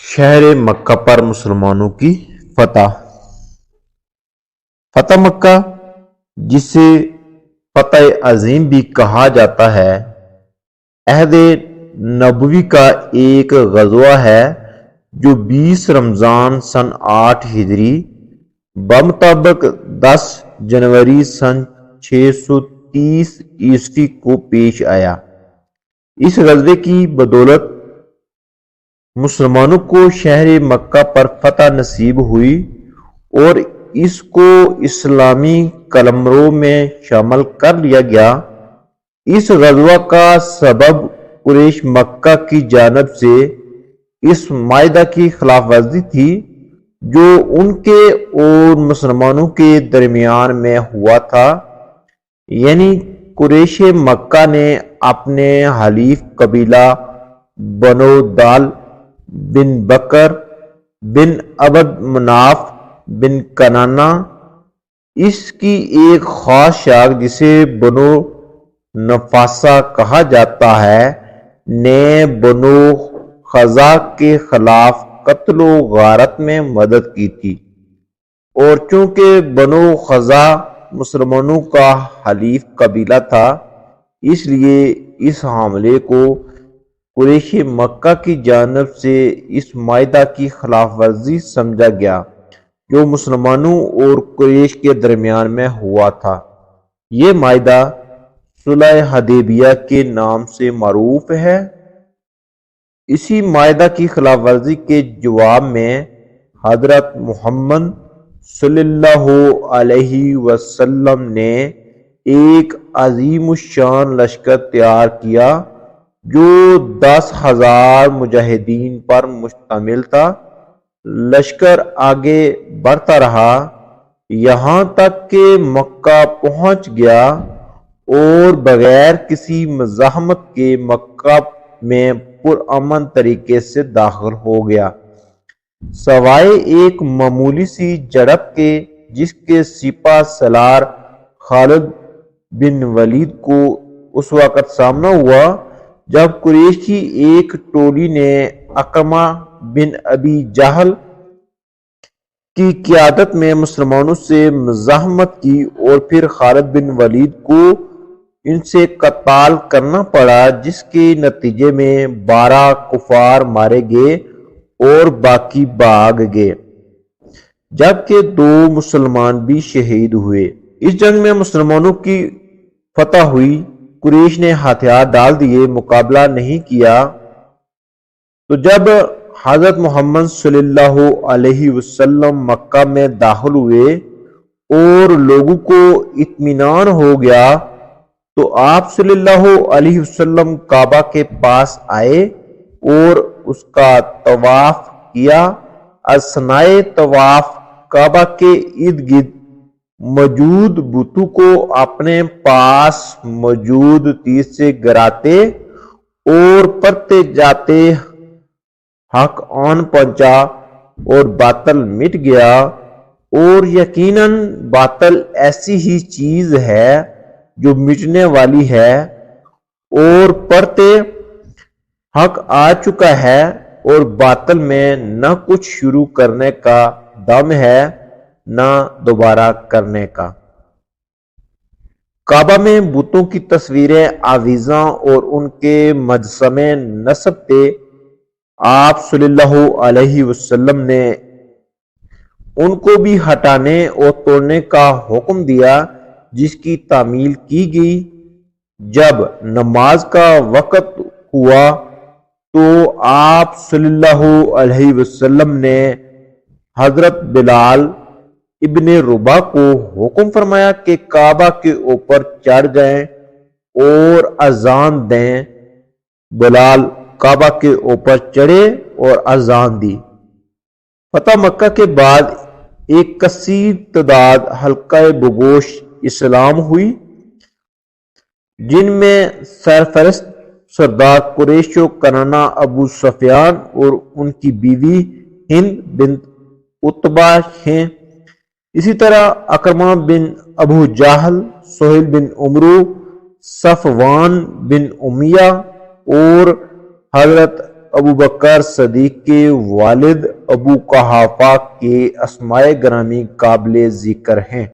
شہر مکہ پر مسلمانوں کی فتح۔ فتح مکہ، جسے فتح عظیم بھی کہا جاتا ہے، عہد نبوی کا ایک غزوہ ہے جو 20 رمضان سن 8 ہجری بمطابق 10 جنوری سن 630 عیسوی کو پیش آیا۔ اس غزوے کی بدولت مسلمانوں کو شہر مکہ پر فتح نصیب ہوئی اور اس کو اسلامی قلمرو میں شامل کر لیا گیا۔ اس غزوہ کا سبب قریش مکہ کی جانب سے اس معاہدہ کی خلاف ورزی تھی جو ان کے اور مسلمانوں کے درمیان میں ہوا تھا، یعنی قریش مکہ نے اپنے حلیف قبیلہ بنو دال بن بکر بن عبد مناف بن کنانہ، اس کی ایک خاص شاخ جسے بنو نفاسہ کہا جاتا ہے، نے بنو خزاع کے خلاف قتل و غارت میں مدد کی تھی، اور چونکہ بنو خزاع مسلمانوں کا حلیف قبیلہ تھا، اس لیے اس حملے کو قریش مکہ کی جانب سے اس معاہدہ کی خلاف ورزی سمجھا گیا جو مسلمانوں اور قریش کے درمیان میں ہوا تھا۔ یہ معاہدہ صلح حدیبیہ کے نام سے معروف ہے۔ اسی معاہدہ کی خلاف ورزی کے جواب میں حضرت محمد صلی اللہ علیہ وسلم نے ایک عظیم الشان لشکر تیار کیا جو 10,000 مجاہدین پر مشتمل تھا۔ لشکر آگے بڑھتا رہا یہاں تک کہ مکہ پہنچ گیا اور بغیر کسی مزاحمت کے مکہ میں پرامن طریقے سے داخل ہو گیا، سوائے ایک معمولی سی جھڑپ کے جس کے سپہ سالار خالد بن ولید کو اس وقت سامنا ہوا جب قریش کی ایک ٹولی نے اکرمہ بن ابی جہل کی قیادت میں مسلمانوں سے مزاحمت کی اور پھر خالد بن ولید کو ان سے قتال کرنا پڑا، جس کے نتیجے میں 12 کفار مارے گئے اور باقی بھاگ گئے، جبکہ 2 مسلمان بھی شہید ہوئے۔ اس جنگ میں مسلمانوں کی فتح ہوئی۔ قریش نے ہتھیار ڈال دیے، مقابلہ نہیں کیا، تو جب حضرت محمد صلی اللہ علیہ وسلم مکہ میں داخل ہوئے اور لوگوں کو اطمینان ہو گیا تو آپ صلی اللہ علیہ وسلم کعبہ کے پاس آئے اور اس کا طواف کیا۔ اثناء طواف کعبہ کے ارد گرد موجود بتوں کو اپنے پاس موجود تیر سے گراتے اور پڑھتے جاتے حق آن پہنچا اور باطل مٹ گیا، اور یقیناً باطل ایسی ہی چیز ہے جو مٹنے والی ہے، اور پڑھتے حق آ چکا ہے اور باطل میں نہ کچھ شروع کرنے کا دم ہے نہ دوبارہ کرنے کا۔ کعبہ میں بتوں کی تصویریں آویزاں اور ان کے مجسمے نصب تھے۔ آپ صلی اللہ علیہ وسلم نے ان کو بھی ہٹانے اور توڑنے کا حکم دیا، جس کی تعمیل کی گئی۔ جب نماز کا وقت ہوا تو آپ صلی اللہ علیہ وسلم نے حضرت بلال ابن رباح کو حکم فرمایا کہ کعبہ کے اوپر چڑھ جائیں اور اذان دیں۔ بلال کعبہ کے اوپر چڑھے اور اذان دی۔ فتح مکہ کے بعد ایک کثیر تعداد حلقہ بگوش اسلام ہوئی، جن میں سرفرست سردار قریش و کنانہ ابو سفیان اور ان کی بیوی ہند بنت عتبہ ہیں۔ اسی طرح اکرمہ بن ابو جہل، سہیل بن عمرو، صفوان بن امیہ اور حضرت ابو بکر صدیق کے والد ابو قحافہ کے اسماء گرامی قابل ذکر ہیں۔